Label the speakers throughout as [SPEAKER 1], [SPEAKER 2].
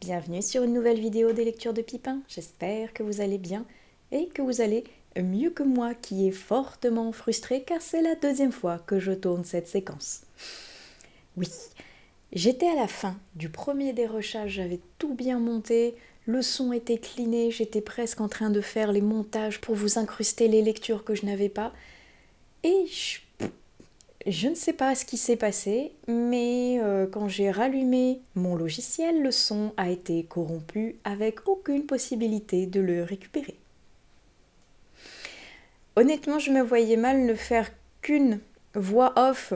[SPEAKER 1] Bienvenue sur une nouvelle vidéo des lectures de Pipin. J'espère que vous allez bien et que vous allez mieux que moi qui est fortement frustrée car c'est la deuxième fois que je tourne cette séquence. Oui, j'étais à la fin du premier dérochage, j'avais tout bien monté, le son était cleané, j'étais presque en train de faire les montages pour vous incruster les lectures que je n'avais pas et je ne sais pas ce qui s'est passé, mais quand j'ai rallumé mon logiciel, le son a été corrompu avec aucune possibilité de le récupérer. Honnêtement, je me voyais mal ne faire qu'une voix off,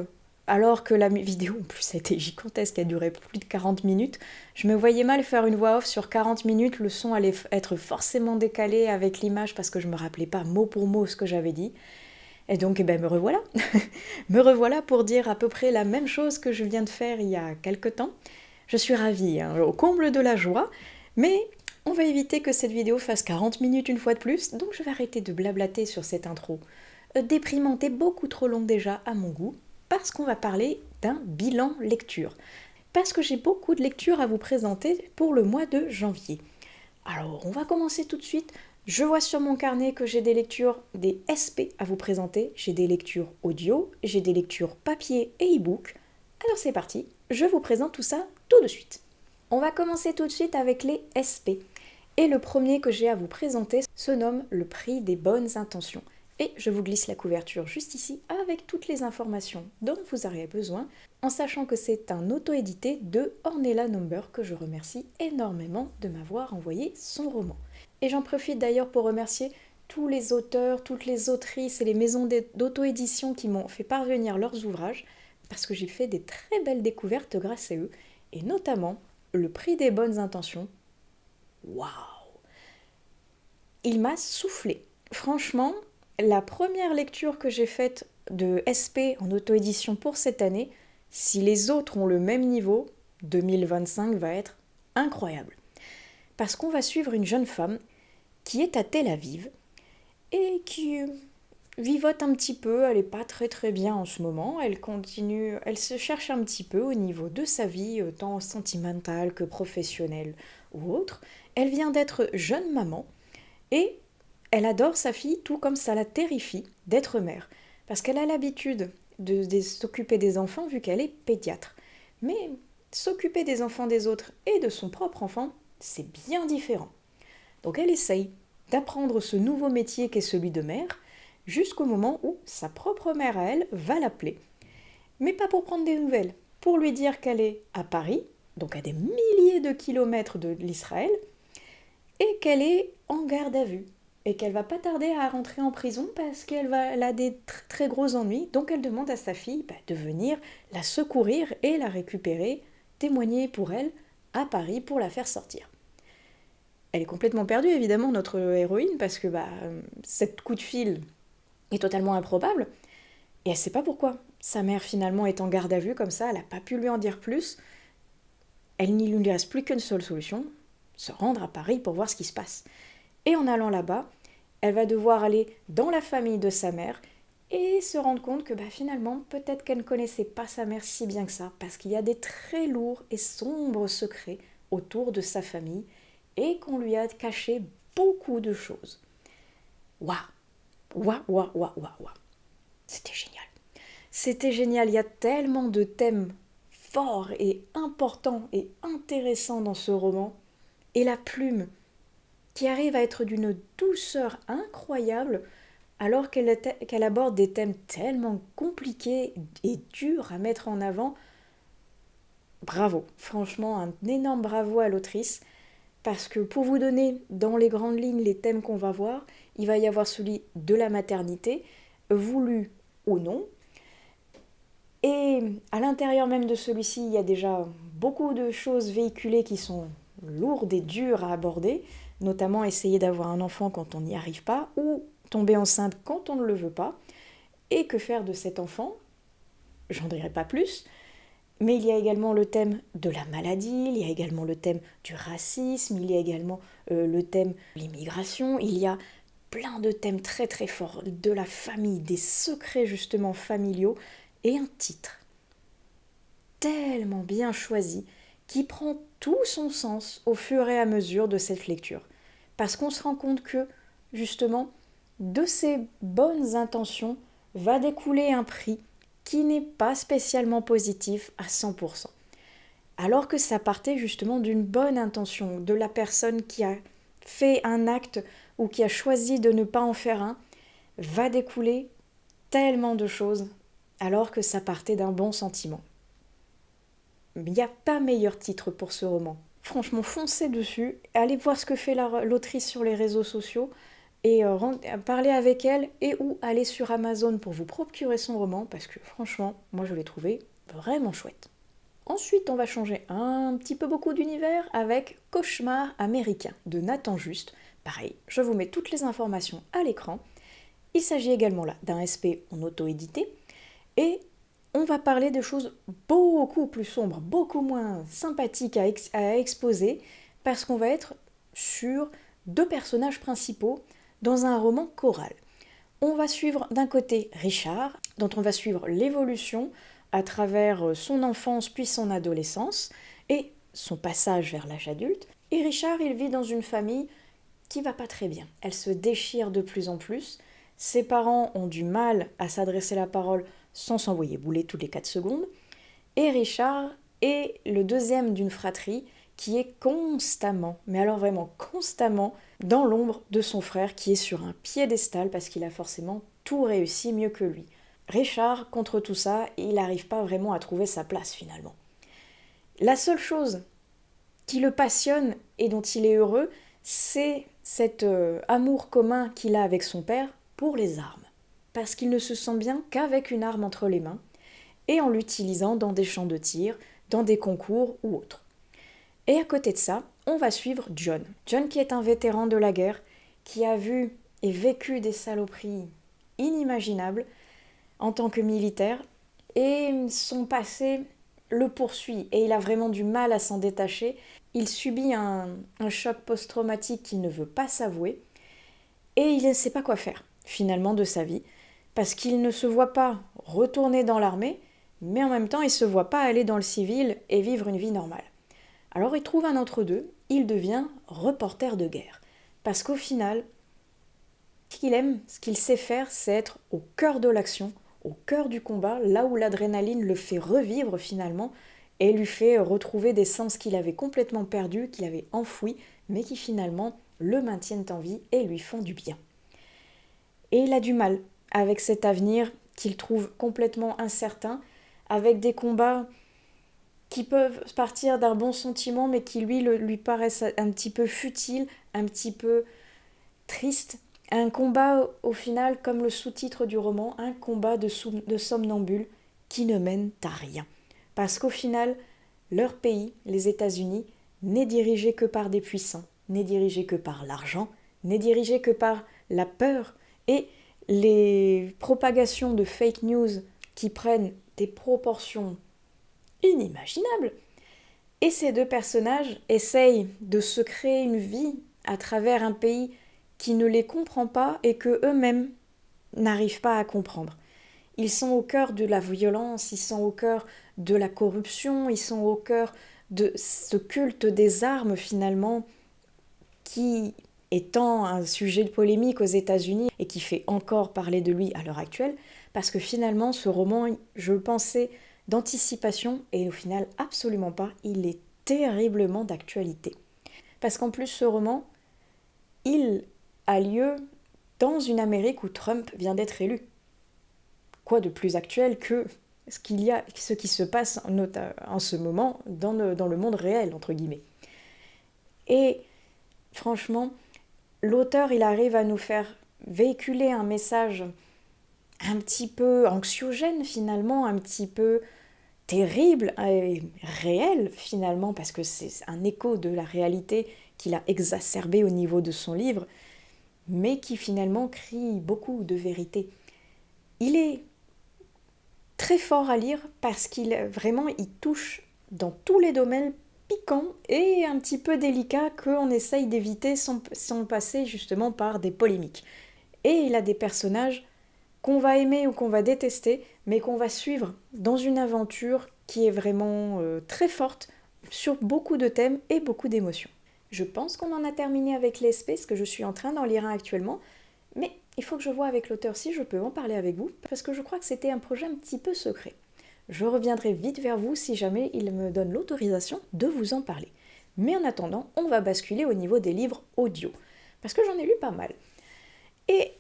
[SPEAKER 1] alors que la vidéo en plus a été gigantesque, elle a duré plus de 40 minutes. Je me voyais mal faire une voix off sur 40 minutes, le son allait être forcément décalé avec l'image parce que je me rappelais pas mot pour mot ce que j'avais dit. Et donc, me revoilà. Me revoilà pour dire à peu près la même chose que je viens de faire il y a quelque temps. Je suis ravie, au comble de la joie, mais on va éviter que cette vidéo fasse 40 minutes une fois de plus, donc je vais arrêter de blablater sur cette intro déprimante et beaucoup trop longue déjà à mon goût, parce qu'on va parler d'un bilan lecture. Parce que j'ai beaucoup de lectures à vous présenter pour le mois de janvier. Alors, on va commencer tout de suite. Je vois sur mon carnet que j'ai des lectures, des SP à vous présenter. J'ai des lectures audio, j'ai des lectures papier et e-book. Alors c'est parti, je vous présente tout ça tout de suite. On va commencer tout de suite avec les SP. Et le premier que j'ai à vous présenter se nomme Le prix des bonnes intentions. Et je vous glisse la couverture juste ici avec toutes les informations dont vous aurez besoin, en sachant que c'est un auto-édité de Ornella Number que je remercie énormément de m'avoir envoyé son roman. Et j'en profite d'ailleurs pour remercier tous les auteurs, toutes les autrices et les maisons d'auto-édition qui m'ont fait parvenir leurs ouvrages, parce que j'ai fait des très belles découvertes grâce à eux, et notamment Le prix des bonnes intentions. Waouh! Il m'a soufflé. Franchement, la première lecture que j'ai faite de SP en auto-édition pour cette année, si les autres ont le même niveau, 2025 va être incroyable. Parce qu'on va suivre une jeune femme qui est à Tel Aviv et qui vivote un petit peu, elle n'est pas très bien en ce moment, elle se cherche un petit peu au niveau de sa vie, tant sentimentale que professionnelle ou autre. Elle vient d'être jeune maman et elle adore sa fille tout comme ça la terrifie d'être mère, parce qu'elle a l'habitude de s'occuper des enfants vu qu'elle est pédiatre. Mais s'occuper des enfants des autres et de son propre enfant, c'est bien différent. Donc elle essaye d'apprendre ce nouveau métier qu'est celui de mère, jusqu'au moment où sa propre mère à elle va l'appeler. Mais pas pour prendre des nouvelles, pour lui dire qu'elle est à Paris, donc à des milliers de kilomètres de l'Israël, et qu'elle est en garde à vue, et qu'elle va pas tarder à rentrer en prison parce qu'elle a des très gros ennuis, donc elle demande à sa fille de venir la secourir et la récupérer, témoigner pour elle à Paris pour la faire sortir. Elle est complètement perdue, évidemment, notre héroïne, parce que cette coup de fil est totalement improbable, et elle sait pas pourquoi. Sa mère, finalement, est en garde à vue, comme ça, elle n'a pas pu lui en dire plus. Il ne lui reste plus qu'une seule solution, se rendre à Paris pour voir ce qui se passe. Et en allant là-bas, elle va devoir aller dans la famille de sa mère et se rendre compte que finalement, peut-être qu'elle ne connaissait pas sa mère si bien que ça, parce qu'il y a des très lourds et sombres secrets autour de sa famille, et qu'on lui a caché beaucoup de choses. Waouh! Waouh, waouh, waouh, waouh, waouh! C'était génial. C'était génial, il y a tellement de thèmes forts et importants et intéressants dans ce roman. Et la plume, qui arrive à être d'une douceur incroyable, alors qu'elle aborde des thèmes tellement compliqués et durs à mettre en avant. Bravo, franchement, un énorme bravo à l'autrice. Parce que pour vous donner dans les grandes lignes les thèmes qu'on va voir, il va y avoir celui de la maternité, voulu ou non. Et à l'intérieur même de celui-ci, il y a déjà beaucoup de choses véhiculées qui sont lourdes et dures à aborder, notamment essayer d'avoir un enfant quand on n'y arrive pas, ou tomber enceinte quand on ne le veut pas, et que faire de cet enfant, j'en dirai pas plus. Mais il y a également le thème de la maladie, il y a également le thème du racisme, il y a également le thème de l'immigration, il y a plein de thèmes très forts, de la famille, des secrets justement familiaux, et un titre tellement bien choisi qui prend tout son sens au fur et à mesure de cette lecture. Parce qu'on se rend compte que, justement, de ces bonnes intentions va découler un prix qui n'est pas spécialement positif à 100%. Alors que ça partait justement d'une bonne intention, de la personne qui a fait un acte ou qui a choisi de ne pas en faire un, va découler tellement de choses alors que ça partait d'un bon sentiment. Il n'y a pas meilleur titre pour ce roman. Franchement, foncez dessus, allez voir ce que fait l'autrice sur les réseaux sociaux et parler avec elle et ou aller sur Amazon pour vous procurer son roman parce que franchement, moi je l'ai trouvé vraiment chouette. Ensuite, on va changer un petit peu beaucoup d'univers avec Cauchemar américain de Nathan Juste. Pareil, je vous mets toutes les informations à l'écran. Il s'agit également là d'un SP en auto-édité et on va parler de choses beaucoup plus sombres, beaucoup moins sympathiques à exposer parce qu'on va être sur deux personnages principaux dans un roman choral. On va suivre d'un côté Richard, dont on va suivre l'évolution à travers son enfance puis son adolescence et son passage vers l'âge adulte. Et Richard, il vit dans une famille qui va pas très bien. Elle se déchire de plus en plus. Ses parents ont du mal à s'adresser la parole sans s'envoyer bouler toutes les 4 secondes. Et Richard est le deuxième d'une fratrie qui est constamment, mais alors vraiment constamment, dans l'ombre de son frère qui est sur un piédestal parce qu'il a forcément tout réussi mieux que lui. Richard, contre tout ça, il n'arrive pas vraiment à trouver sa place finalement. La seule chose qui le passionne et dont il est heureux, c'est cet amour commun qu'il a avec son père pour les armes. Parce qu'il ne se sent bien qu'avec une arme entre les mains et en l'utilisant dans des champs de tir, dans des concours ou autres. Et à côté de ça, on va suivre John. John qui est un vétéran de la guerre, qui a vu et vécu des saloperies inimaginables en tant que militaire, et son passé le poursuit, et il a vraiment du mal à s'en détacher. Il subit un choc post-traumatique qu'il ne veut pas s'avouer, et il ne sait pas quoi faire, finalement, de sa vie, parce qu'il ne se voit pas retourner dans l'armée, mais en même temps, il ne se voit pas aller dans le civil et vivre une vie normale. Alors il trouve un entre-deux, il devient reporter de guerre, parce qu'au final, ce qu'il aime, ce qu'il sait faire, c'est être au cœur de l'action, au cœur du combat, là où l'adrénaline le fait revivre finalement et lui fait retrouver des sens qu'il avait complètement perdus, qu'il avait enfouis, mais qui finalement le maintiennent en vie et lui font du bien. Et il a du mal avec cet avenir qu'il trouve complètement incertain, avec des combats qui peuvent partir d'un bon sentiment, mais qui lui paraissent un petit peu futiles, un petit peu tristes. Un combat, au final, comme le sous-titre du roman, un combat de somnambules qui ne mène à rien. Parce qu'au final, leur pays, les États-Unis, n'est dirigé que par des puissants, n'est dirigé que par l'argent, n'est dirigé que par la peur et les propagations de fake news qui prennent des proportions inimaginables. Et ces deux personnages essayent de se créer une vie à travers un pays qui ne les comprend pas et que eux-mêmes n'arrivent pas à comprendre. Ils sont au cœur de la violence, ils sont au cœur de la corruption, ils sont au cœur de ce culte des armes finalement qui étant un sujet de polémique aux États-Unis et qui fait encore parler de lui à l'heure actuelle, parce que finalement ce roman, je le pensais d'anticipation et au final absolument pas, il est terriblement d'actualité. Parce qu'en plus ce roman, il a lieu dans une Amérique où Trump vient d'être élu. Quoi de plus actuel que ce qui se passe en ce moment dans le monde réel, entre guillemets. Et franchement, l'auteur, il arrive à nous faire véhiculer un message un petit peu anxiogène finalement, un petit peu terrible et réel finalement, parce que c'est un écho de la réalité qu'il a exacerbé au niveau de son livre, mais qui finalement crie beaucoup de vérité. Il est très fort à lire parce qu'il vraiment il touche dans tous les domaines piquants et un petit peu délicats qu'on essaye d'éviter sans passer justement par des polémiques. Et il a des personnages qu'on va aimer ou qu'on va détester, mais qu'on va suivre dans une aventure qui est vraiment très forte, sur beaucoup de thèmes et beaucoup d'émotions. Je pense qu'on en a terminé avec l'ESP, parce que je suis en train d'en lire un actuellement, mais il faut que je vois avec l'auteur si je peux en parler avec vous, parce que je crois que c'était un projet un petit peu secret. Je reviendrai vite vers vous si jamais il me donne l'autorisation de vous en parler. Mais en attendant, on va basculer au niveau des livres audio, parce que j'en ai lu pas mal. Et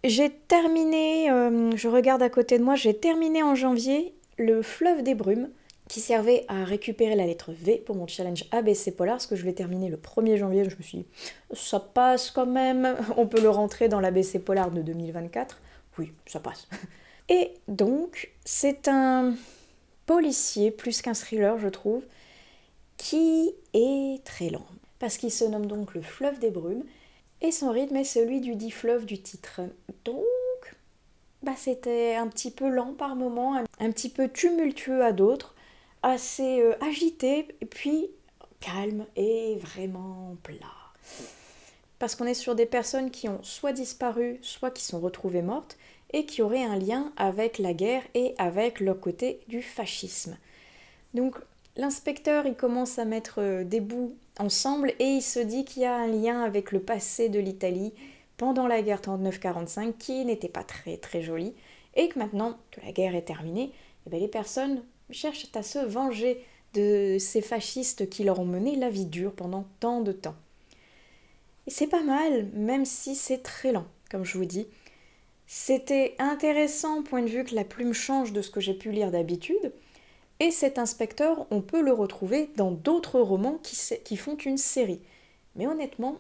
[SPEAKER 1] j'ai terminé, je regarde à côté de moi, j'ai terminé en janvier Le Fleuve des Brumes, qui servait à récupérer la lettre V pour mon challenge ABC Polar, parce que je l'ai terminé le 1er janvier, je me suis dit, ça passe quand même, on peut le rentrer dans l'ABC Polar de 2024. Oui, ça passe. Et donc, c'est un policier, plus qu'un thriller, je trouve, qui est très lent, parce qu'il se nomme donc Le Fleuve des Brumes, et son rythme est celui du dit fleuve du titre. Donc, c'était un petit peu lent par moments, un petit peu tumultueux à d'autres, assez agité, et puis calme et vraiment plat. Parce qu'on est sur des personnes qui ont soit disparu, soit qui sont retrouvées mortes, et qui auraient un lien avec la guerre et avec le côté du fascisme. Donc l'inspecteur, il commence à mettre des bouts ensemble et il se dit qu'il y a un lien avec le passé de l'Italie pendant la guerre 39-45 qui n'était pas très très joli, et que maintenant que la guerre est terminée, les personnes cherchent à se venger de ces fascistes qui leur ont mené la vie dure pendant tant de temps. Et c'est pas mal, même si c'est très lent, comme je vous dis. C'était intéressant, point de vue que la plume change de ce que j'ai pu lire d'habitude, et cet inspecteur, on peut le retrouver dans d'autres romans qui font une série. Mais honnêtement,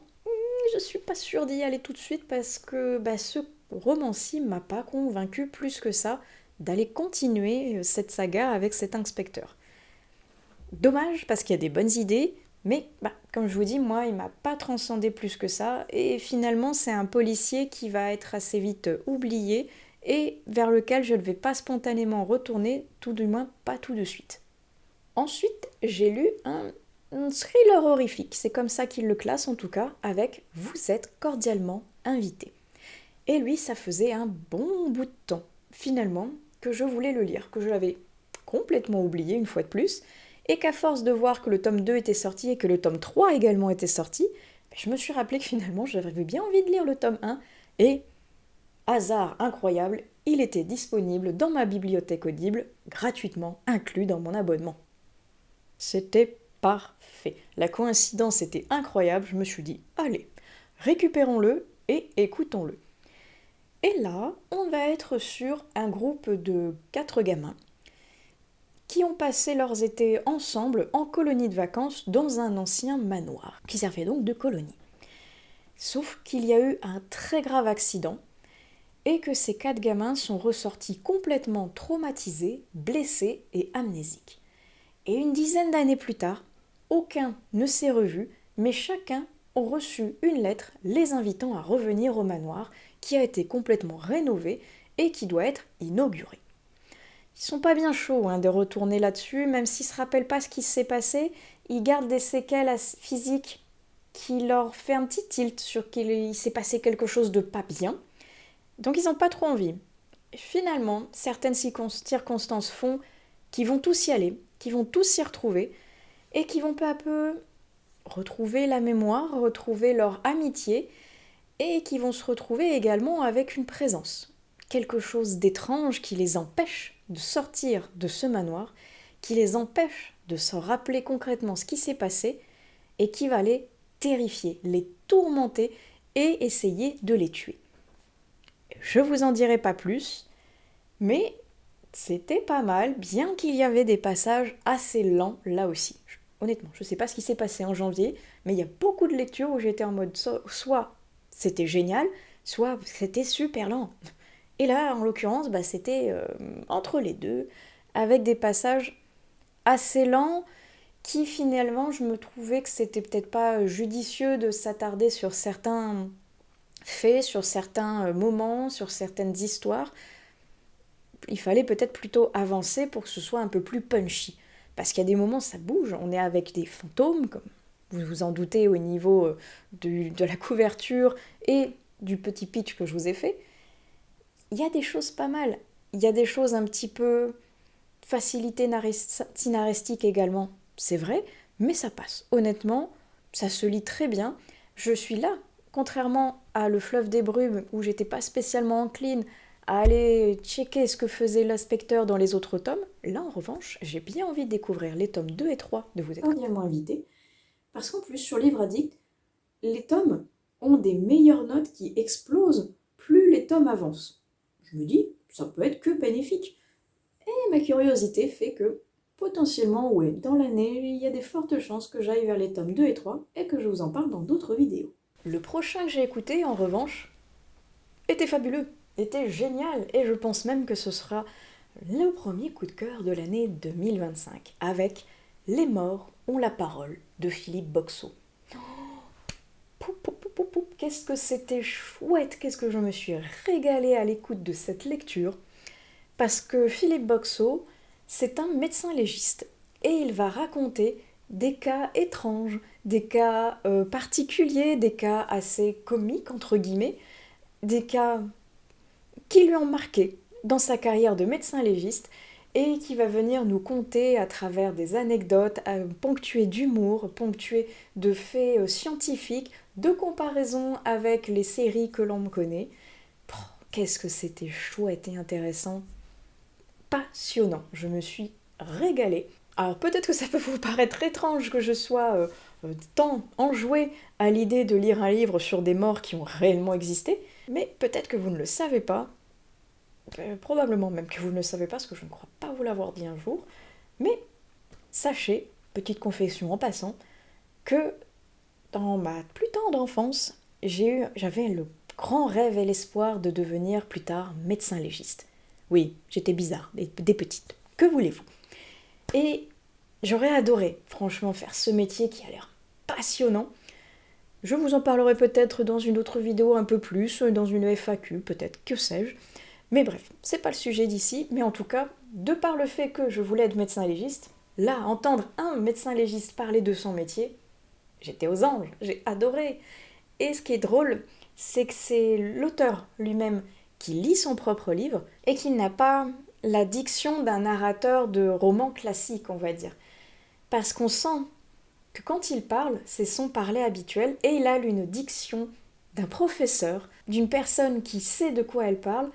[SPEAKER 1] je suis pas sûre d'y aller tout de suite parce que ce roman-ci m'a pas convaincu plus que ça d'aller continuer cette saga avec cet inspecteur. Dommage parce qu'il y a des bonnes idées, mais comme je vous dis, moi, il m'a pas transcendé plus que ça, et finalement, c'est un policier qui va être assez vite oublié et vers lequel je ne vais pas spontanément retourner, tout du moins pas tout de suite. Ensuite, j'ai lu un thriller horrifique, c'est comme ça qu'il le classe en tout cas, avec Vous êtes cordialement invité. Et lui, ça faisait un bon bout de temps, finalement, que je voulais le lire, que je l'avais complètement oublié une fois de plus, et qu'à force de voir que le tome 2 était sorti et que le tome 3 également était sorti, je me suis rappelé que finalement j'avais bien envie de lire le tome 1, et hasard incroyable, il était disponible dans ma bibliothèque Audible, gratuitement inclus dans mon abonnement. C'était parfait. La coïncidence était incroyable, je me suis dit, allez, récupérons-le et écoutons-le. Et là, on va être sur un groupe de 4 gamins qui ont passé leurs étés ensemble en colonie de vacances dans un ancien manoir, qui servait donc de colonie. Sauf qu'il y a eu un très grave accident, et que ces 4 gamins sont ressortis complètement traumatisés, blessés et amnésiques. Et une dizaine d'années plus tard, aucun ne s'est revu, mais chacun a reçu une lettre les invitant à revenir au manoir, qui a été complètement rénové et qui doit être inauguré. Ils sont pas bien chauds de retourner là-dessus, même s'ils se rappellent pas ce qui s'est passé, ils gardent des séquelles physiques qui leur fait un petit tilt sur qu'il s'est passé quelque chose de pas bien. Donc ils n'ont pas trop envie. Finalement, certaines circonstances font qu'ils vont tous y aller, qu'ils vont tous s'y retrouver, et qu'ils vont peu à peu retrouver la mémoire, retrouver leur amitié, et qui vont se retrouver également avec une présence. Quelque chose d'étrange qui les empêche de sortir de ce manoir, qui les empêche de se rappeler concrètement ce qui s'est passé, et qui va les terrifier, les tourmenter et essayer de les tuer. Je vous en dirai pas plus, mais c'était pas mal, bien qu'il y avait des passages assez lents là aussi. Honnêtement, je sais pas ce qui s'est passé en janvier, mais il y a beaucoup de lectures où j'étais en mode soit c'était génial, soit c'était super lent. Et là, en l'occurrence, c'était entre les deux, avec des passages assez lents qui finalement, je me trouvais que c'était peut-être pas judicieux de s'attarder sur certains faits, sur certains moments, sur certaines histoires. Il fallait peut-être plutôt avancer pour que ce soit un peu plus punchy. Parce qu'il y a des moments, ça bouge, on est avec des fantômes, comme vous vous en doutez au niveau de la couverture et du petit pitch que je vous ai fait. Il y a des choses pas mal. Il y a des choses un petit peu facilité scénaristique également, c'est vrai, mais ça passe. Honnêtement, ça se lit très bien. Je suis là, contrairement à Le Fleuve des Brumes, où j'étais pas spécialement encline à aller checker ce que faisait l'inspecteur dans les autres tomes. Là, en revanche, j'ai bien envie de découvrir les tomes 2 et 3 de Vous êtes cordialement invité, parce qu'en plus, sur Livre Addict, les tomes ont des meilleures notes qui explosent plus les tomes avancent. Je me dis, ça peut être que bénéfique. Et ma curiosité fait que, potentiellement, ouais, dans l'année, il y a des fortes chances que j'aille vers les tomes 2 et 3 et que je vous en parle dans d'autres vidéos. Le prochain que j'ai écouté, en revanche, était fabuleux, était génial, et je pense même que ce sera le premier coup de cœur de l'année 2025, avec Les morts ont la parole de Philippe Boxeau. Qu'est-ce que c'était chouette, qu'est-ce que je me suis régalée à l'écoute de cette lecture, parce que Philippe Boxeau, c'est un médecin légiste, et il va raconter des cas étranges, des cas particuliers, des cas assez comiques, entre guillemets, des cas qui lui ont marqué dans sa carrière de médecin légiste, et qui va venir nous conter à travers des anecdotes ponctuées d'humour, ponctuées de faits scientifiques, de comparaisons avec les séries que l'on connaît. Qu'est-ce que c'était chouette et intéressant, passionnant, je me suis régalée. Alors peut-être que ça peut vous paraître étrange que je sois tant enjouée à l'idée de lire un livre sur des morts qui ont réellement existé, mais peut-être que vous ne le savez pas, probablement même que vous ne le savez pas, parce que je ne crois pas vous l'avoir dit un jour, mais sachez, petite confession en passant, que dans ma plus tendre enfance, j'avais le grand rêve et l'espoir de devenir plus tard médecin légiste. Oui, j'étais bizarre, des petites, que voulez-vous? Et j'aurais adoré, franchement, faire ce métier qui a l'air passionnant. Je vous en parlerai peut-être dans une autre vidéo un peu plus, dans une FAQ, peut-être, que sais-je. Mais bref, c'est pas le sujet d'ici, mais en tout cas, de par le fait que je voulais être médecin légiste, là, entendre un médecin légiste parler de son métier, j'étais aux anges, j'ai adoré. Et ce qui est drôle, c'est que c'est l'auteur lui-même qui lit son propre livre et qu'il n'a pas la diction d'un narrateur de roman classique, on va dire. Parce qu'on sent que quand il parle, c'est son parler habituel et il a une diction d'un professeur, d'une personne qui sait de quoi elle parle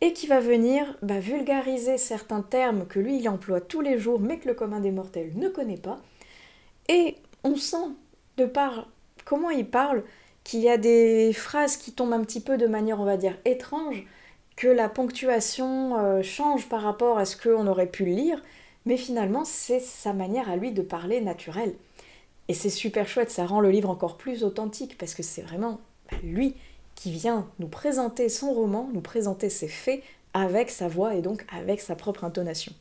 [SPEAKER 1] et qui va venir vulgariser certains termes que lui il emploie tous les jours mais que le commun des mortels ne connaît pas. Et on sent, de par comment il parle, qu'il y a des phrases qui tombent un petit peu de manière, on va dire, étrange, que la ponctuation change par rapport à ce qu'on aurait pu lire, mais finalement c'est sa manière à lui de parler naturelle. Et c'est super chouette, ça rend le livre encore plus authentique, parce que c'est vraiment lui qui vient nous présenter son roman, nous présenter ses faits avec sa voix et donc avec sa propre intonation.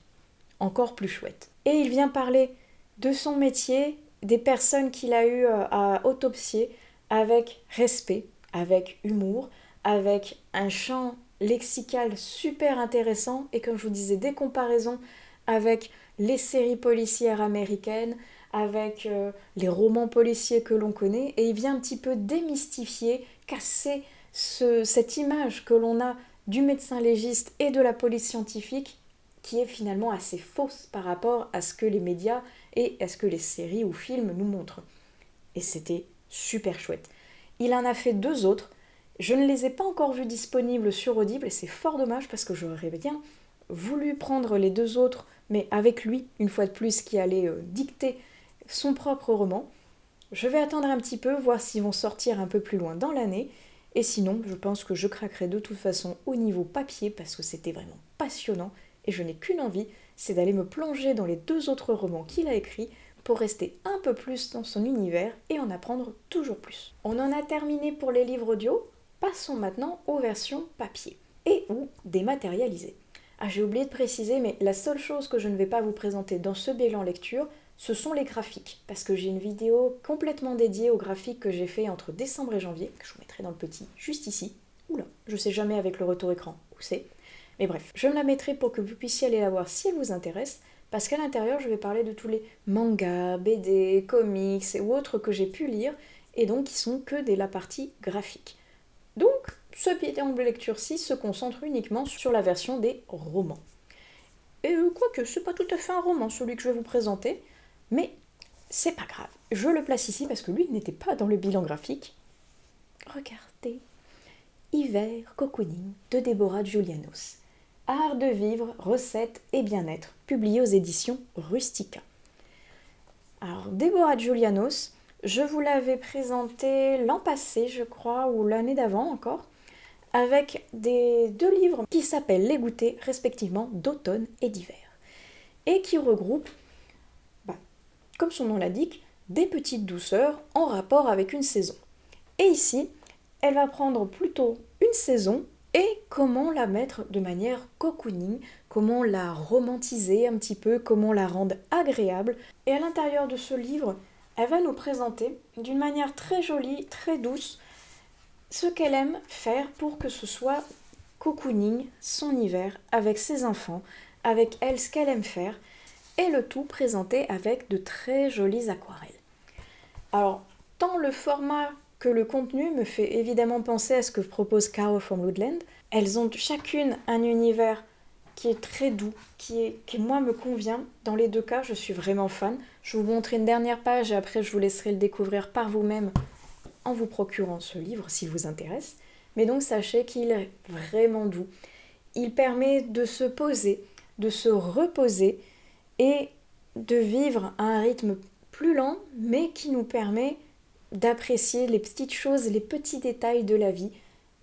[SPEAKER 1] Encore plus chouette. Et il vient parler de son métier, des personnes qu'il a eu à autopsier, avec respect, avec humour, avec un champ lexical super intéressant, et comme je vous disais, des comparaisons avec les séries policières américaines, avec les romans policiers que l'on connaît, et il vient un petit peu démystifier, casser cette image que l'on a du médecin légiste et de la police scientifique, qui est finalement assez fausse par rapport à ce que les médias et à ce que les séries ou films nous montrent. Et c'était super chouette. Il en a fait 2 autres. Je ne les ai pas encore vus disponibles sur Audible et c'est fort dommage parce que j'aurais bien voulu prendre les 2 autres, mais avec lui, une fois de plus, qui allait dicter son propre roman. Je vais attendre un petit peu, voir s'ils vont sortir un peu plus loin dans l'année. Et sinon, je pense que je craquerai de toute façon au niveau papier parce que c'était vraiment passionnant. Et je n'ai qu'une envie, c'est d'aller me plonger dans les 2 autres romans qu'il a écrits pour rester un peu plus dans son univers et en apprendre toujours plus. On en a terminé pour les livres audio, passons maintenant aux versions papier et ou dématérialisées. Ah, j'ai oublié de préciser, mais la seule chose que je ne vais pas vous présenter dans ce bilan lecture, ce sont les graphiques, parce que j'ai une vidéo complètement dédiée aux graphiques que j'ai fait entre décembre et janvier, que je vous mettrai dans le petit juste ici. Oula, je sais jamais avec le retour écran où c'est. Mais bref, je me la mettrai pour que vous puissiez aller la voir si elle vous intéresse, parce qu'à l'intérieur, je vais parler de tous les mangas, BD, comics ou autres que j'ai pu lire, et donc qui sont que de la partie graphique. Donc, ce bilan de lecture-ci se concentre uniquement sur la version des romans. Et quoique, c'est pas tout à fait un roman, celui que je vais vous présenter, mais c'est pas grave. Je le place ici parce que lui n'était pas dans le bilan graphique. Regardez. Hiver Cocooning de Deborah Giulianos. Art de vivre, recettes et bien-être, publié aux éditions Rustica. Alors, Deborah Giulianos, je vous l'avais présenté l'an passé, je crois, ou l'année d'avant encore, avec deux livres qui s'appellent Les goûters, respectivement, d'automne et d'hiver, et qui regroupent, comme son nom l'indique, des petites douceurs en rapport avec une saison. Et ici, elle va prendre plutôt une saison et comment la mettre de manière cocooning, comment la romantiser un petit peu, comment la rendre agréable. Et à l'intérieur de ce livre, elle va nous présenter d'une manière très jolie, très douce, ce qu'elle aime faire pour que ce soit cocooning son hiver avec ses enfants, avec elle ce qu'elle aime faire, et le tout présenté avec de très jolies aquarelles. Alors, tant le format que le contenu me fait évidemment penser à ce que propose Caro from Woodland. Elles ont chacune un univers qui est très doux, qui moi me convient. Dans les deux cas, je suis vraiment fan. Je vous montrerai une dernière page et après je vous laisserai le découvrir par vous-même en vous procurant ce livre s'il vous intéresse. Mais donc sachez qu'il est vraiment doux. Il permet de se poser, de se reposer et de vivre à un rythme plus lent, mais qui nous permet d'apprécier les petites choses, les petits détails de la vie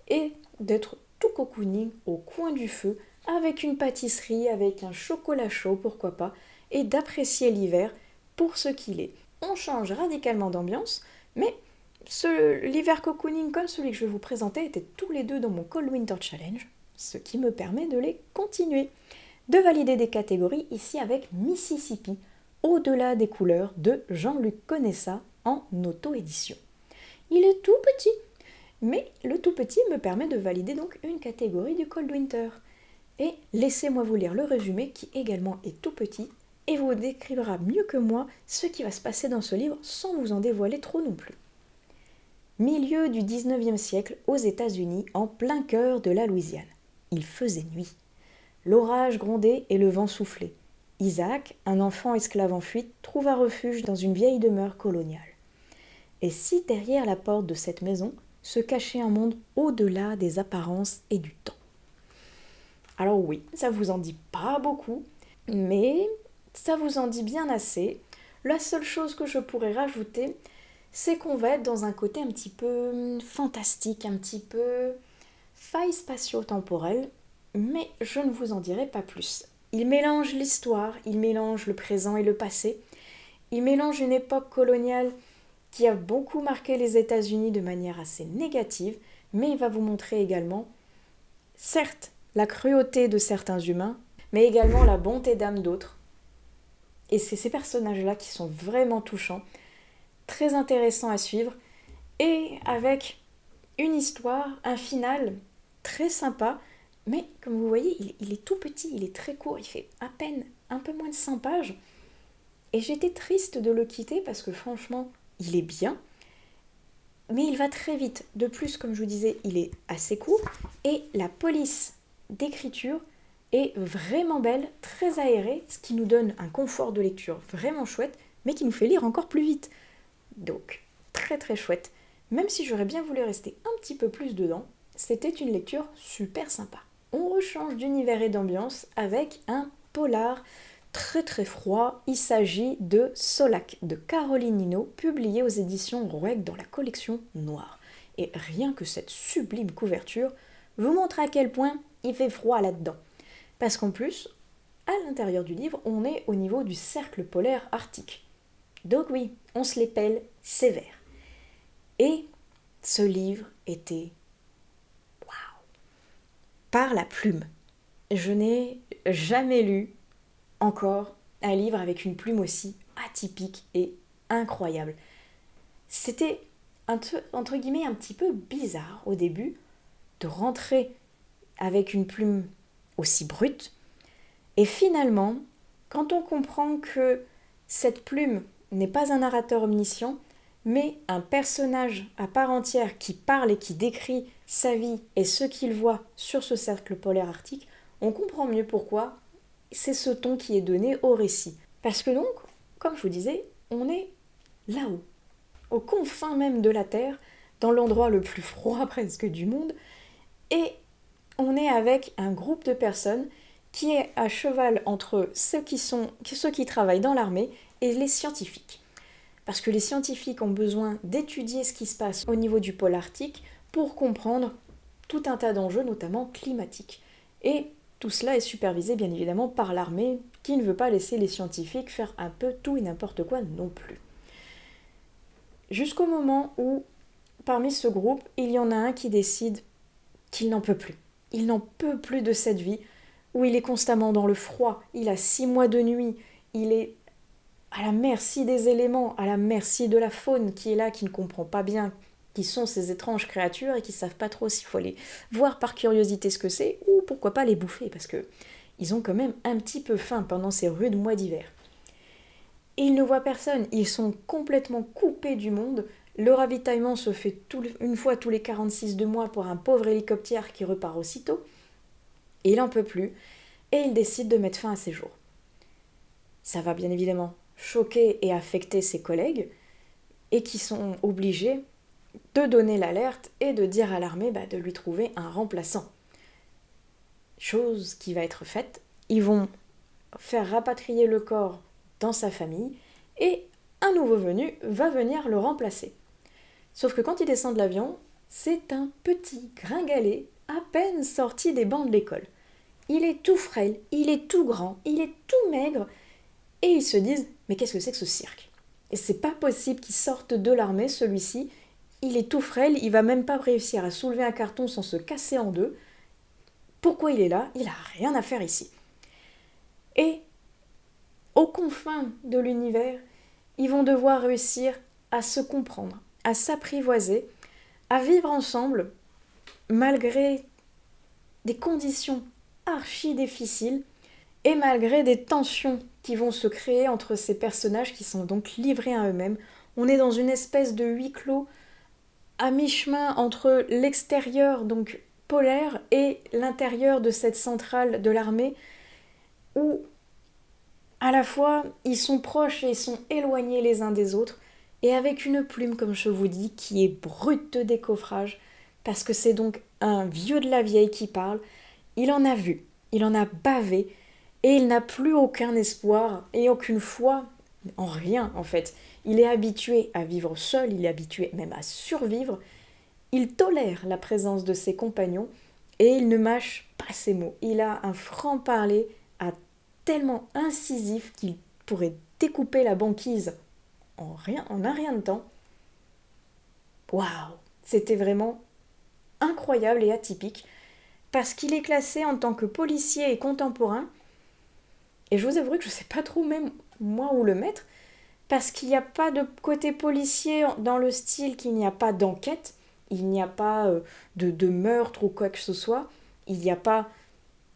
[SPEAKER 1] et d'être tout cocooning au coin du feu avec une pâtisserie, avec un chocolat chaud, pourquoi pas, et d'apprécier l'hiver pour ce qu'il est. On change radicalement d'ambiance, mais l'hiver cocooning comme celui que je vais vous présenter étaient tous les deux dans mon Cold Winter Challenge, ce qui me permet de les continuer. De valider des catégories ici avec Mississippi, au-delà des couleurs de Jean-Luc Conessa en auto-édition. Il est tout petit, mais le tout petit me permet de valider donc une catégorie du Cold Winter. Et laissez-moi vous lire le résumé qui également est tout petit et vous décrira mieux que moi ce qui va se passer dans ce livre sans vous en dévoiler trop non plus. Milieu du 19e siècle aux États-Unis, en plein cœur de la Louisiane. Il faisait nuit. L'orage grondait et le vent soufflait. Isaac, un enfant esclave en fuite, trouva refuge dans une vieille demeure coloniale. Et si derrière la porte de cette maison se cachait un monde au-delà des apparences et du temps. Alors oui, ça vous en dit pas beaucoup, mais ça vous en dit bien assez. La seule chose que je pourrais rajouter, c'est qu'on va être dans un côté un petit peu fantastique, un petit peu faille spatio-temporelle, mais je ne vous en dirai pas plus. Il mélange l'histoire, il mélange le présent et le passé, il mélange une époque coloniale qui a beaucoup marqué les États-Unis de manière assez négative, mais il va vous montrer également, certes, la cruauté de certains humains, mais également la bonté d'âme d'autres. Et c'est ces personnages-là qui sont vraiment touchants, très intéressants à suivre, et avec une histoire, un final très sympa, mais comme vous voyez, il est tout petit, il est très court, il fait à peine un peu moins de 100 pages. Et j'étais triste de le quitter parce que franchement, il est bien, mais il va très vite. De plus, comme je vous disais, il est assez court et la police d'écriture est vraiment belle, très aérée, ce qui nous donne un confort de lecture vraiment chouette, mais qui nous fait lire encore plus vite. Donc, très très chouette. Même si j'aurais bien voulu rester un petit peu plus dedans, c'était une lecture super sympa. On rechange d'univers et d'ambiance avec un polar très très froid. Il s'agit de Solac de Caroline Hinault, publié aux éditions Roueg dans la collection Noire. Et rien que cette sublime couverture vous montre à quel point il fait froid là-dedans. Parce qu'en plus, à l'intérieur du livre, on est au niveau du cercle polaire arctique. Donc oui, on se les pèle sévère. Et ce livre était par la plume. Je n'ai jamais lu encore un livre avec une plume aussi atypique et incroyable. C'était entre guillemets un petit peu bizarre au début de rentrer avec une plume aussi brute et finalement, quand on comprend que cette plume n'est pas un narrateur omniscient, mais un personnage à part entière qui parle et qui décrit sa vie et ce qu'il voit sur ce cercle polaire arctique, on comprend mieux pourquoi c'est ce ton qui est donné au récit. Parce que donc, comme je vous disais, on est là-haut, aux confins même de la Terre, dans l'endroit le plus froid presque du monde, et on est avec un groupe de personnes qui est à cheval entre ceux qui travaillent dans l'armée et les scientifiques. Parce que les scientifiques ont besoin d'étudier ce qui se passe au niveau du pôle arctique pour comprendre tout un tas d'enjeux, notamment climatiques. Et tout cela est supervisé bien évidemment par l'armée, qui ne veut pas laisser les scientifiques faire un peu tout et n'importe quoi non plus. Jusqu'au moment où, parmi ce groupe, il y en a un qui décide qu'il n'en peut plus. Il n'en peut plus de cette vie, où il est constamment dans le froid, il a 6 mois de nuit, il est à la merci des éléments, à la merci de la faune qui est là, qui ne comprend pas bien qui sont ces étranges créatures et qui ne savent pas trop s'il faut les voir par curiosité ce que c'est, ou pourquoi pas les bouffer, parce que ils ont quand même un petit peu faim pendant ces rudes mois d'hiver. Et ils ne voient personne, ils sont complètement coupés du monde. Le ravitaillement se fait une fois tous les 46 de mois pour un pauvre hélicoptère qui repart aussitôt. Et il n'en peut plus, et il décide de mettre fin à ses jours. Ça va bien évidemment choquer et affecter ses collègues, et qui sont obligés de donner l'alerte et de dire à l'armée de lui trouver un remplaçant. Chose qui va être faite, ils vont faire rapatrier le corps dans sa famille et un nouveau venu va venir le remplacer. Sauf que quand il descend de l'avion, c'est un petit gringalet à peine sorti des bancs de l'école. Il est tout frêle, il est tout grand, il est tout maigre, et ils se disent « mais qu'est-ce que c'est que ce cirque ?» Et c'est pas possible qu'il sorte de l'armée, celui-ci. Il est tout frêle, il va même pas réussir à soulever un carton sans se casser en deux. Pourquoi il est là? Il a rien à faire ici. Et, aux confins de l'univers, ils vont devoir réussir à se comprendre, à s'apprivoiser, à vivre ensemble, malgré des conditions archi difficiles et malgré des tensions qui vont se créer entre ces personnages qui sont donc livrés à eux-mêmes. On est dans une espèce de huis clos à mi-chemin entre l'extérieur donc polaire et l'intérieur de cette centrale de l'armée où à la fois ils sont proches et ils sont éloignés les uns des autres et avec une plume comme je vous dis qui est brute de décoffrage parce que c'est donc un vieux de la vieille qui parle. Il en a vu, il en a bavé et il n'a plus aucun espoir et aucune foi en rien en fait. Il est habitué à vivre seul, il est habitué même à survivre. Il tolère la présence de ses compagnons et il ne mâche pas ses mots. Il a un franc-parler tellement incisif qu'il pourrait découper la banquise en un rien de temps. Waouh! C'était vraiment incroyable et atypique parce qu'il est classé en tant que policier et contemporain. Et je vous avoue que je ne sais pas trop même moi où le mettre, parce qu'il n'y a pas de côté policier dans le style qu'il n'y a pas d'enquête, il n'y a pas de meurtre ou quoi que ce soit, il n'y a pas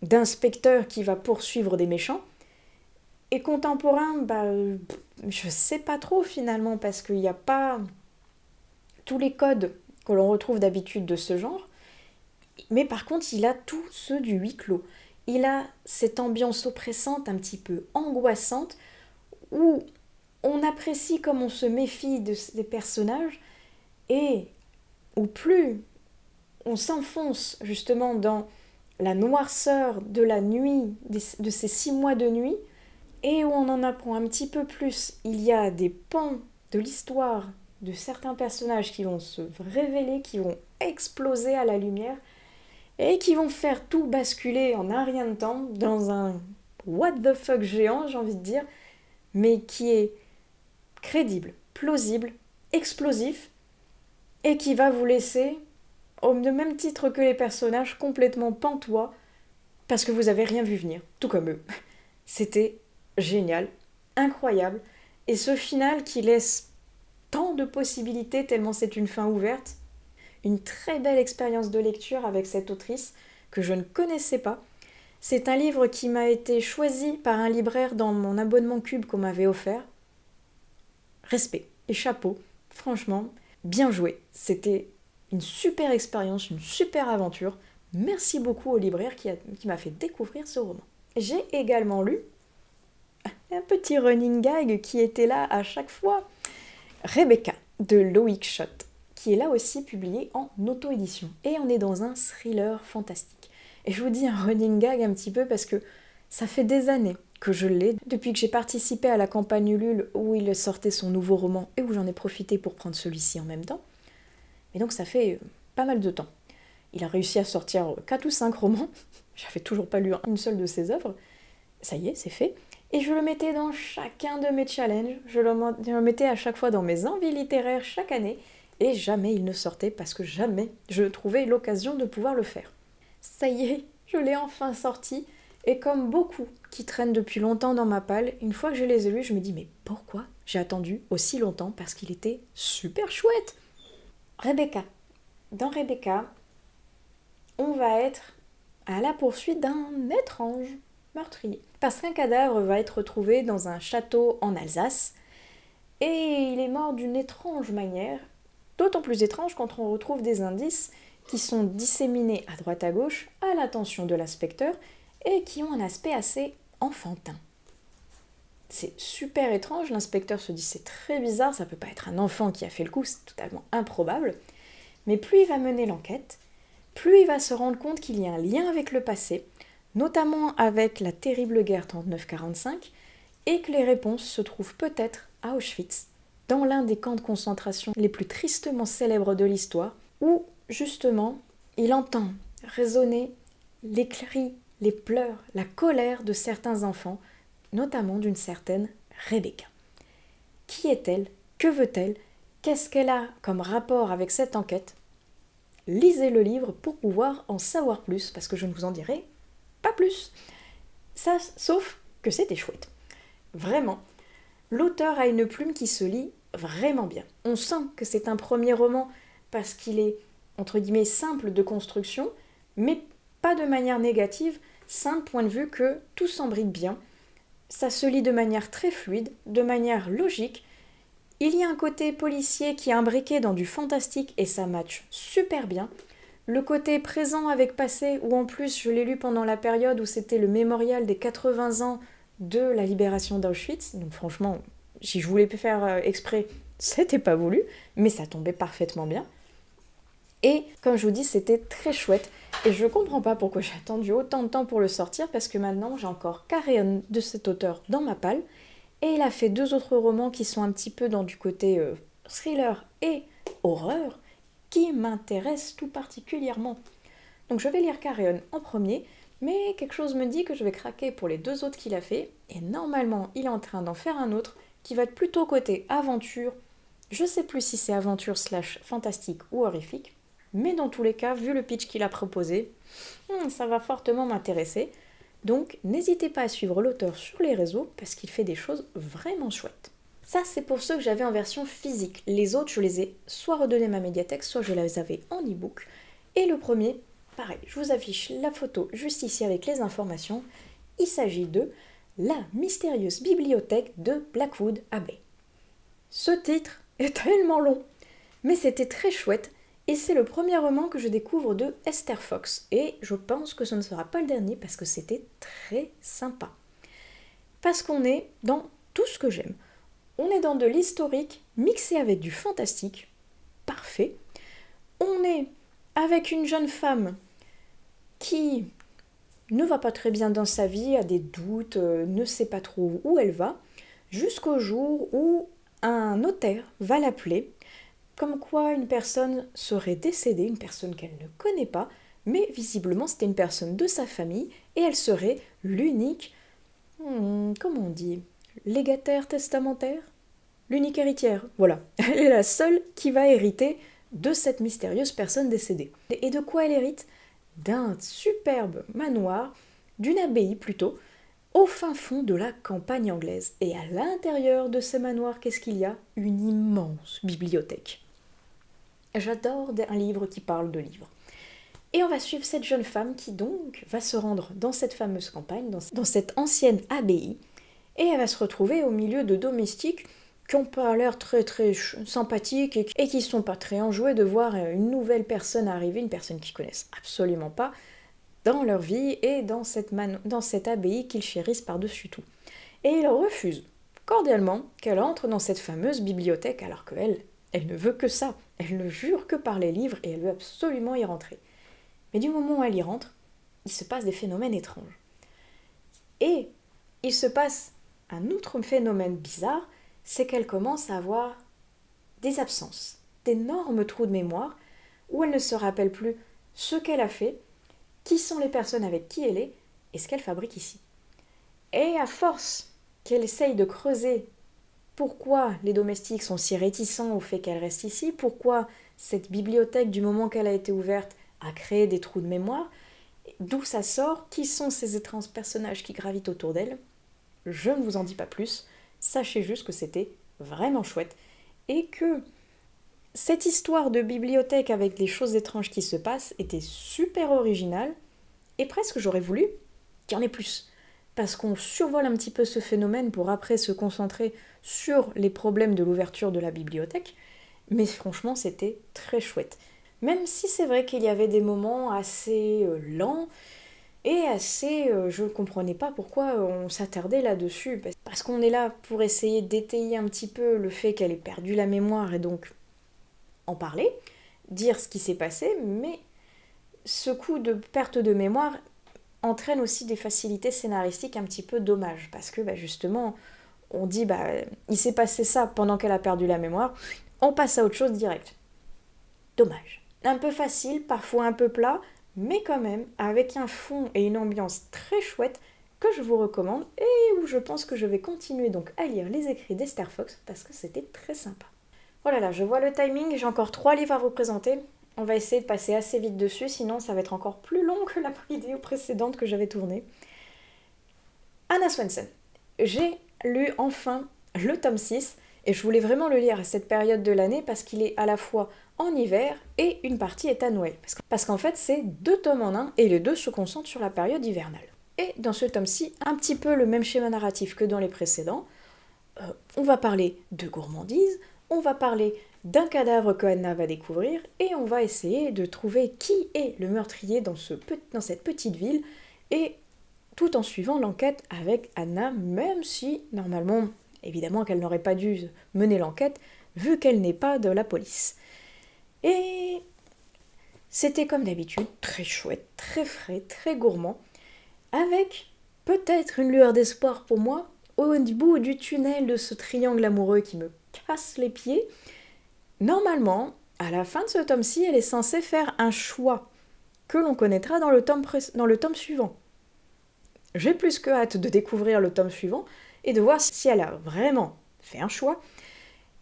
[SPEAKER 1] d'inspecteur qui va poursuivre des méchants. Et contemporain, je sais pas trop finalement, parce qu'il n'y a pas tous les codes que l'on retrouve d'habitude de ce genre, mais par contre il a tous ceux du huis clos. Il a cette ambiance oppressante, un petit peu angoissante, où on apprécie comme on se méfie des personnages, et où plus on s'enfonce justement dans la noirceur de la nuit, de ces 6 mois de nuit, et où on en apprend un petit peu plus. Il y a des pans de l'histoire de certains personnages qui vont se révéler, qui vont exploser à la lumière, et qui vont faire tout basculer en un rien de temps dans un what the fuck géant, j'ai envie de dire, mais qui est crédible, plausible, explosif, et qui va vous laisser, au même titre que les personnages, complètement pantois, parce que vous n'avez rien vu venir, tout comme eux. C'était génial, incroyable, et ce final qui laisse tant de possibilités tellement c'est une fin ouverte, une très belle expérience de lecture avec cette autrice que je ne connaissais pas. C'est un livre qui m'a été choisi par un libraire dans mon abonnement Cube qu'on m'avait offert. Respect et chapeau, franchement, bien joué. C'était une super expérience, une super aventure. Merci beaucoup au libraire qui m'a fait découvrir ce roman. J'ai également lu un petit running gag qui était là à chaque fois. Rebecca de Loïc Schott, qui est là aussi publié en auto-édition. Et on est dans un thriller fantastique. Et je vous dis un running gag un petit peu parce que ça fait des années que je l'ai, depuis que j'ai participé à la campagne Ulule où il sortait son nouveau roman et où j'en ai profité pour prendre celui-ci en même temps. Et donc ça fait pas mal de temps. Il a réussi à sortir 4 ou 5 romans. J'avais toujours pas lu une seule de ses œuvres. Ça y est, c'est fait. Et je le mettais dans chacun de mes challenges. Je le mettais à chaque fois dans mes envies littéraires chaque année. Et jamais il ne sortait parce que jamais je trouvais l'occasion de pouvoir le faire. Ça y est, je l'ai enfin sorti. Et comme beaucoup qui traînent depuis longtemps dans ma palle, une fois que je les ai lus, je me dis mais pourquoi j'ai attendu aussi longtemps? Parce qu'il était super chouette. Rebecca. Dans Rebecca, on va être à la poursuite d'un étrange meurtrier. Parce qu'un cadavre va être retrouvé dans un château en Alsace, et il est mort d'une étrange manière, d'autant plus étrange quand on retrouve des indices qui sont disséminés à droite à gauche à l'attention de l'inspecteur et qui ont un aspect assez enfantin. C'est super étrange, l'inspecteur se dit c'est très bizarre, ça peut pas être un enfant qui a fait le coup, c'est totalement improbable. Mais plus il va mener l'enquête, plus il va se rendre compte qu'il y a un lien avec le passé, notamment avec la terrible guerre 39-45, et que les réponses se trouvent peut-être à Auschwitz, dans l'un des camps de concentration les plus tristement célèbres de l'histoire, où, justement, il entend résonner les cris, les pleurs, la colère de certains enfants, notamment d'une certaine Rebecca. Qui est-elle? Que veut-elle? Qu'est-ce qu'elle a comme rapport avec cette enquête? Lisez le livre pour pouvoir en savoir plus, parce que je ne vous en dirai pas plus. Ça, sauf que c'était chouette. Vraiment. L'auteur a une plume qui se lit vraiment bien. On sent que c'est un premier roman parce qu'il est, entre guillemets, simple de construction, mais pas de manière négative, simple point de vue que tout s'embrique bien. Ça se lit de manière très fluide, de manière logique. Il y a un côté policier qui est imbriqué dans du fantastique et ça match super bien. Le côté présent avec passé, où en plus je l'ai lu pendant la période où c'était le mémorial des 80 ans de la libération d'Auschwitz. Donc franchement, si je voulais faire exprès, c'était pas voulu, mais ça tombait parfaitement bien. Et comme je vous dis, c'était très chouette. Et je comprends pas pourquoi j'ai attendu autant de temps pour le sortir, parce que maintenant j'ai encore Carrion de cet auteur dans ma palle. Et il a fait 2 autres romans qui sont un petit peu dans du côté thriller et horreur, qui m'intéressent tout particulièrement. Donc je vais lire Carrion en premier, mais quelque chose me dit que je vais craquer pour les 2 autres qu'il a fait, et normalement il est en train d'en faire un autre qui va être plutôt côté aventure. Je sais plus si c'est aventure / fantastique ou horrifique, mais dans tous les cas, vu le pitch qu'il a proposé, ça va fortement m'intéresser. Donc n'hésitez pas à suivre l'auteur sur les réseaux parce qu'il fait des choses vraiment chouettes. Ça, c'est pour ceux que j'avais en version physique. Les autres, je les ai soit redonnés à ma médiathèque, soit je les avais en e-book. Et le premier, pareil, je vous affiche la photo juste ici avec les informations. Il s'agit de La mystérieuse bibliothèque de Blackwood Abbey. Ce titre est tellement long, mais c'était très chouette. Et c'est le premier roman que je découvre de Esther Fox. Et je pense que ce ne sera pas le dernier parce que c'était très sympa. Parce qu'on est dans tout ce que j'aime. On est dans de l'historique mixé avec du fantastique. Parfait. On est avec une jeune femme qui ne va pas très bien dans sa vie, a des doutes, ne sait pas trop où elle va, jusqu'au jour où un notaire va l'appeler comme quoi une personne serait décédée, une personne qu'elle ne connaît pas, mais visiblement c'était une personne de sa famille, et elle serait l'unique, comment on dit, légataire testamentaire? L'unique héritière, voilà. Elle est la seule qui va hériter de cette mystérieuse personne décédée. Et de quoi elle hérite? D'un superbe manoir, d'une abbaye plutôt, au fin fond de la campagne anglaise. Et à l'intérieur de ce manoir, qu'est-ce qu'il y a? Une immense bibliothèque. J'adore un livre qui parle de livres. Et on va suivre cette jeune femme qui donc va se rendre dans cette fameuse campagne, dans cette ancienne abbaye, et elle va se retrouver au milieu de domestiques qui n'ont pas l'air très très sympathiques et qui ne sont pas très enjoués de voir une nouvelle personne arriver, une personne qu'ils connaissent absolument pas, dans leur vie et dans cette abbaye qu'ils chérissent par-dessus tout. Et ils refusent cordialement qu'elle entre dans cette fameuse bibliothèque alors qu'elle, elle ne veut que ça. Elle ne jure que par les livres et elle veut absolument y rentrer. Mais du moment où elle y rentre, il se passe des phénomènes étranges. Et il se passe un autre phénomène bizarre, c'est qu'elle commence à avoir des absences, d'énormes trous de mémoire, où elle ne se rappelle plus ce qu'elle a fait, qui sont les personnes avec qui elle est, et ce qu'elle fabrique ici. Et à force qu'elle essaye de creuser pourquoi les domestiques sont si réticents au fait qu'elle reste ici, pourquoi cette bibliothèque, du moment qu'elle a été ouverte, a créé des trous de mémoire, d'où ça sort, qui sont ces étranges personnages qui gravitent autour d'elle, je ne vous en dis pas plus, sachez juste que c'était vraiment chouette, et que cette histoire de bibliothèque avec des choses étranges qui se passent était super originale, et presque j'aurais voulu qu'il y en ait plus. Parce qu'on survole un petit peu ce phénomène pour après se concentrer sur les problèmes de l'ouverture de la bibliothèque, mais franchement c'était très chouette. Même si c'est vrai qu'il y avait des moments assez lents et assez... je ne comprenais pas pourquoi on s'attardait là-dessus, parce qu'on est là pour essayer d'étayer un petit peu le fait qu'elle ait perdu la mémoire et donc en parler, dire ce qui s'est passé, mais ce coup de perte de mémoire entraîne aussi des facilités scénaristiques un petit peu dommages, parce que justement, on dit, il s'est passé ça pendant qu'elle a perdu la mémoire, on passe à autre chose direct. Dommage. Un peu facile, parfois un peu plat, mais quand même avec un fond et une ambiance très chouette que je vous recommande et où je pense que je vais continuer donc à lire les écrits d'Esther Fox parce que c'était très sympa. Oh là là, je vois le timing, j'ai encore 3 livres à vous présenter. On va essayer de passer assez vite dessus, sinon ça va être encore plus long que la vidéo précédente que j'avais tournée. Anna Swensen. J'ai lu enfin le tome 6 et je voulais vraiment le lire à cette période de l'année parce qu'il est à la fois en hiver et une partie est à Noël. Parce qu'en fait, c'est 2 tomes en un et les deux se concentrent sur la période hivernale. Et dans ce tome-ci, un petit peu le même schéma narratif que dans les précédents. On va parler de gourmandise, on va parler d'un cadavre que Anna va découvrir et on va essayer de trouver qui est le meurtrier dans cette petite ville et tout en suivant l'enquête avec Anna, même si, normalement, évidemment qu'elle n'aurait pas dû mener l'enquête, vu qu'elle n'est pas de la police. Et c'était comme d'habitude très chouette, très frais, très gourmand, avec peut-être une lueur d'espoir pour moi, au bout du tunnel de ce triangle amoureux qui me casse les pieds. Normalement, à la fin de ce tome-ci, elle est censée faire un choix que l'on connaîtra dans le tome suivant. J'ai plus que hâte de découvrir le tome suivant et de voir si elle a vraiment fait un choix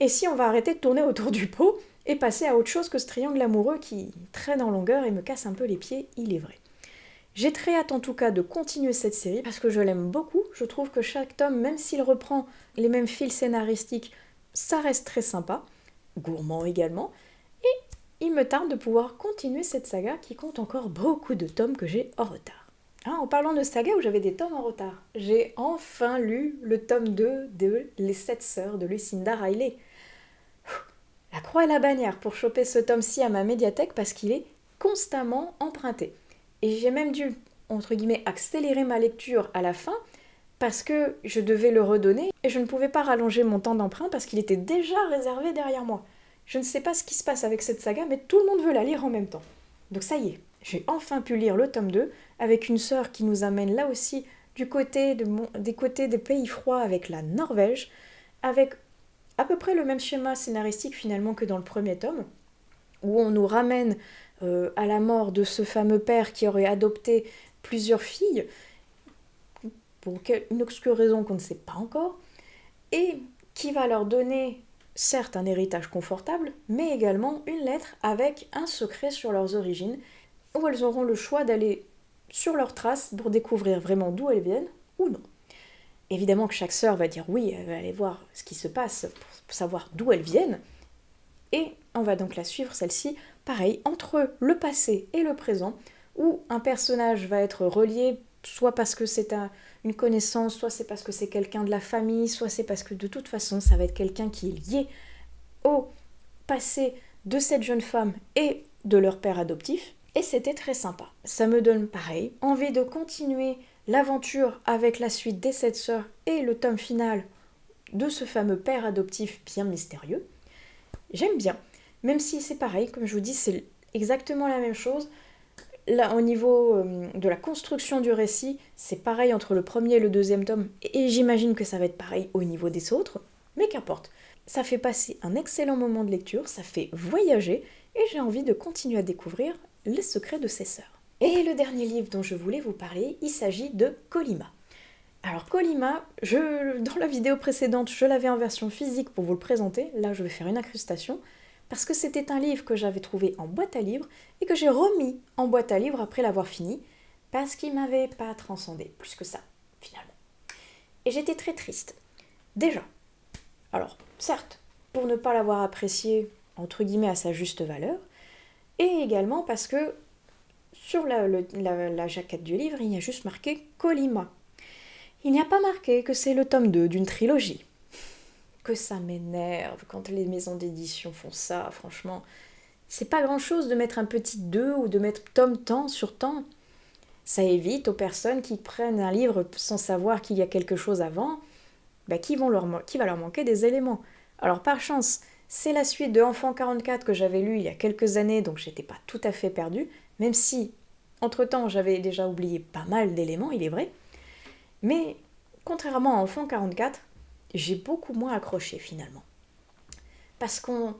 [SPEAKER 1] et si on va arrêter de tourner autour du pot et passer à autre chose que ce triangle amoureux qui traîne en longueur et me casse un peu les pieds, il est vrai. J'ai très hâte en tout cas de continuer cette série parce que je l'aime beaucoup. Je trouve que chaque tome, même s'il reprend les mêmes fils scénaristiques, ça reste très sympa, gourmand également, et il me tarde de pouvoir continuer cette saga qui compte encore beaucoup de tomes que j'ai en retard. En parlant de saga où j'avais des tomes en retard, j'ai enfin lu le tome 2 de Les 7 sœurs de Lucinda Riley. La croix et la bannière pour choper ce tome-ci à ma médiathèque parce qu'il est constamment emprunté. Et j'ai même dû, entre guillemets, accélérer ma lecture à la fin parce que je devais le redonner et je ne pouvais pas rallonger mon temps d'emprunt parce qu'il était déjà réservé derrière moi. Je ne sais pas ce qui se passe avec cette saga, mais tout le monde veut la lire en même temps. Donc ça y est, j'ai enfin pu lire le tome 2 avec une sœur qui nous amène là aussi des côtés des pays froids avec la Norvège, avec à peu près le même schéma scénaristique finalement que dans le premier tome, où on nous ramène à la mort de ce fameux père qui aurait adopté plusieurs filles, pour une obscure raison qu'on ne sait pas encore, et qui va leur donner certes un héritage confortable, mais également une lettre avec un secret sur leurs origines, où elles auront le choix d'aller sur leurs traces pour découvrir vraiment d'où elles viennent ou non. Évidemment que chaque sœur va dire oui, elle va aller voir ce qui se passe pour savoir d'où elles viennent, et on va donc la suivre celle-ci, pareil, entre le passé et le présent, où un personnage va être relié, soit parce que c'est une connaissance, soit c'est parce que c'est quelqu'un de la famille, soit c'est parce que de toute façon ça va être quelqu'un qui est lié au passé de cette jeune femme et de leur père adoptif, et c'était très sympa. Ça me donne, pareil, envie de continuer l'aventure avec la suite des 7 sœurs et le tome final de ce fameux père adoptif bien mystérieux. J'aime bien, même si c'est pareil, comme je vous dis, c'est exactement la même chose. Là, au niveau de la construction du récit, c'est pareil entre le premier et le deuxième tome, et j'imagine que ça va être pareil au niveau des autres, mais qu'importe. Ça fait passer un excellent moment de lecture, ça fait voyager, et j'ai envie de continuer à découvrir les secrets de ses sœurs. Et le dernier livre dont je voulais vous parler, il s'agit de Colima. Alors Colima, dans la vidéo précédente, je l'avais en version physique pour vous le présenter, là je vais faire une incrustation, parce que c'était un livre que j'avais trouvé en boîte à livres et que j'ai remis en boîte à livres après l'avoir fini, parce qu'il m'avait pas transcendé plus que ça, finalement. Et j'étais très triste. Déjà, alors certes, pour ne pas l'avoir apprécié, entre guillemets, à sa juste valeur, et également parce que sur la jaquette du livre, il y a juste marqué Colima. Il n'y a pas marqué que c'est le tome 2 d'une trilogie. Que ça m'énerve quand les maisons d'édition font ça, franchement. C'est pas grand-chose de mettre un petit 2 ou de mettre tome tant sur tant. Ça évite aux personnes qui prennent un livre sans savoir qu'il y a quelque chose avant, qui va leur manquer des éléments. Alors par chance, c'est la suite de Enfant 44 que j'avais lu il y a quelques années, donc j'étais pas tout à fait perdue, même si, entre-temps, j'avais déjà oublié pas mal d'éléments, il est vrai. Mais, contrairement à Enfant 44, j'ai beaucoup moins accroché finalement. Parce qu'on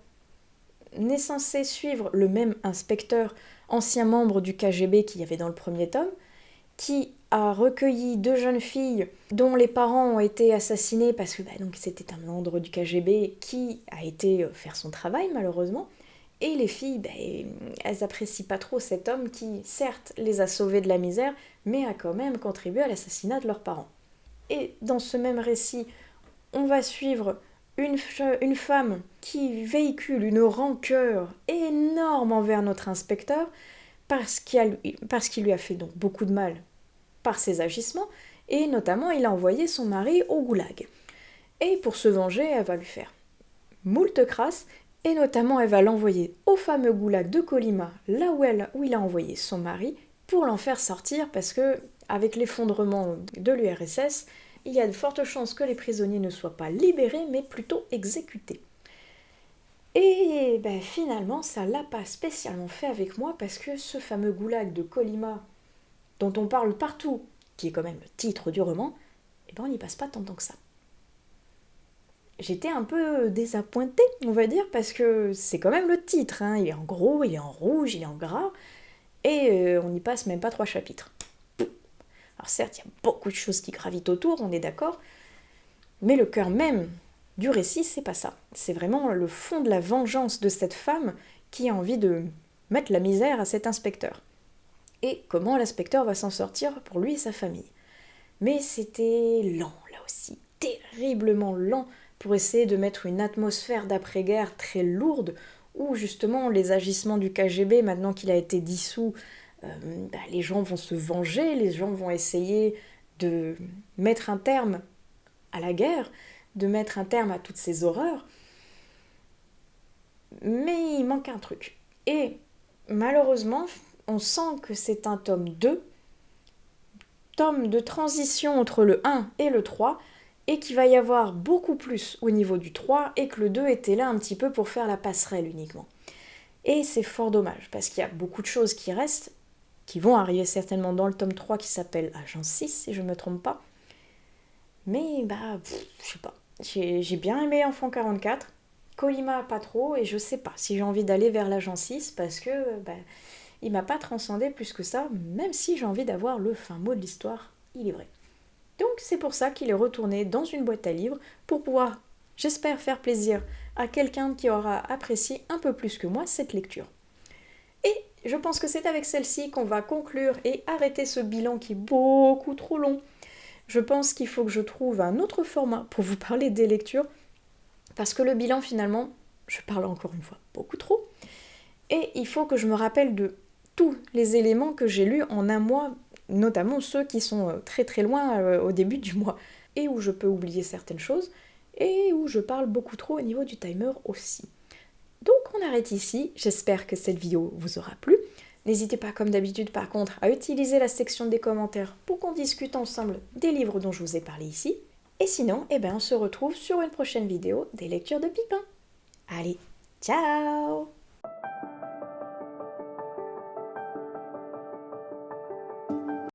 [SPEAKER 1] est censé suivre le même inspecteur, ancien membre du KGB qu'il y avait dans le premier tome, qui a recueilli 2 jeunes filles dont les parents ont été assassinés parce que donc c'était un membre du KGB qui a été faire son travail malheureusement. Et les filles, elles apprécient pas trop cet homme qui, certes, les a sauvées de la misère, mais a quand même contribué à l'assassinat de leurs parents. Et dans ce même récit, on va suivre une femme qui véhicule une rancœur énorme envers notre inspecteur parce qu'il lui a fait donc beaucoup de mal par ses agissements, et notamment il a envoyé son mari au goulag. Et pour se venger, elle va lui faire moult crasses, et notamment elle va l'envoyer au fameux goulag de Colima, là où il a envoyé son mari, pour l'en faire sortir, parce que avec l'effondrement de l'URSS, il y a de fortes chances que les prisonniers ne soient pas libérés, mais plutôt exécutés. Et finalement, ça l'a pas spécialement fait avec moi, parce que ce fameux goulag de Colima, dont on parle partout, qui est quand même le titre du roman, on n'y passe pas tant que ça. J'étais un peu désappointée, on va dire, parce que c'est quand même le titre, hein. Il est en gros, il est en rouge, il est en gras, et on n'y passe même pas 3 chapitres. Alors certes, il y a beaucoup de choses qui gravitent autour, on est d'accord, mais le cœur même du récit, c'est pas ça. C'est vraiment le fond de la vengeance de cette femme qui a envie de mettre la misère à cet inspecteur. Et comment l'inspecteur va s'en sortir pour lui et sa famille. Mais c'était lent, là aussi, terriblement lent, pour essayer de mettre une atmosphère d'après-guerre très lourde, où justement les agissements du KGB, maintenant qu'il a été dissous, les gens vont se venger, les gens vont essayer de mettre un terme à la guerre, de mettre un terme à toutes ces horreurs. Mais il manque un truc. Et malheureusement, on sent que c'est un tome 2, tome de transition entre le 1 et le 3, et qu'il va y avoir beaucoup plus au niveau du 3, et que le 2 était là un petit peu pour faire la passerelle uniquement. Et c'est fort dommage, parce qu'il y a beaucoup de choses qui restent, qui vont arriver certainement dans le tome 3 qui s'appelle Agent 6, si je ne me trompe pas. Mais je sais pas. J'ai bien aimé Enfant 44, Colima pas trop, et je sais pas si j'ai envie d'aller vers l'Agent 6, parce que il m'a pas transcendé plus que ça, même si j'ai envie d'avoir le fin mot de l'histoire, il est vrai. Donc c'est pour ça qu'il est retourné dans une boîte à livres, pour pouvoir, j'espère, faire plaisir à quelqu'un qui aura apprécié un peu plus que moi cette lecture. Et je pense que c'est avec celle-ci qu'on va conclure et arrêter ce bilan qui est beaucoup trop long. Je pense qu'il faut que je trouve un autre format pour vous parler des lectures, parce que le bilan finalement, je parle encore une fois beaucoup trop, et il faut que je me rappelle de tous les éléments que j'ai lus en un mois, notamment ceux qui sont très très loin au début du mois, et où je peux oublier certaines choses, et où je parle beaucoup trop au niveau du timer aussi. Donc on arrête ici, j'espère que cette vidéo vous aura plu. N'hésitez pas comme d'habitude par contre à utiliser la section des commentaires pour qu'on discute ensemble des livres dont je vous ai parlé ici. Et sinon, eh ben, on se retrouve sur une prochaine vidéo des lectures de Pipin. Allez, ciao!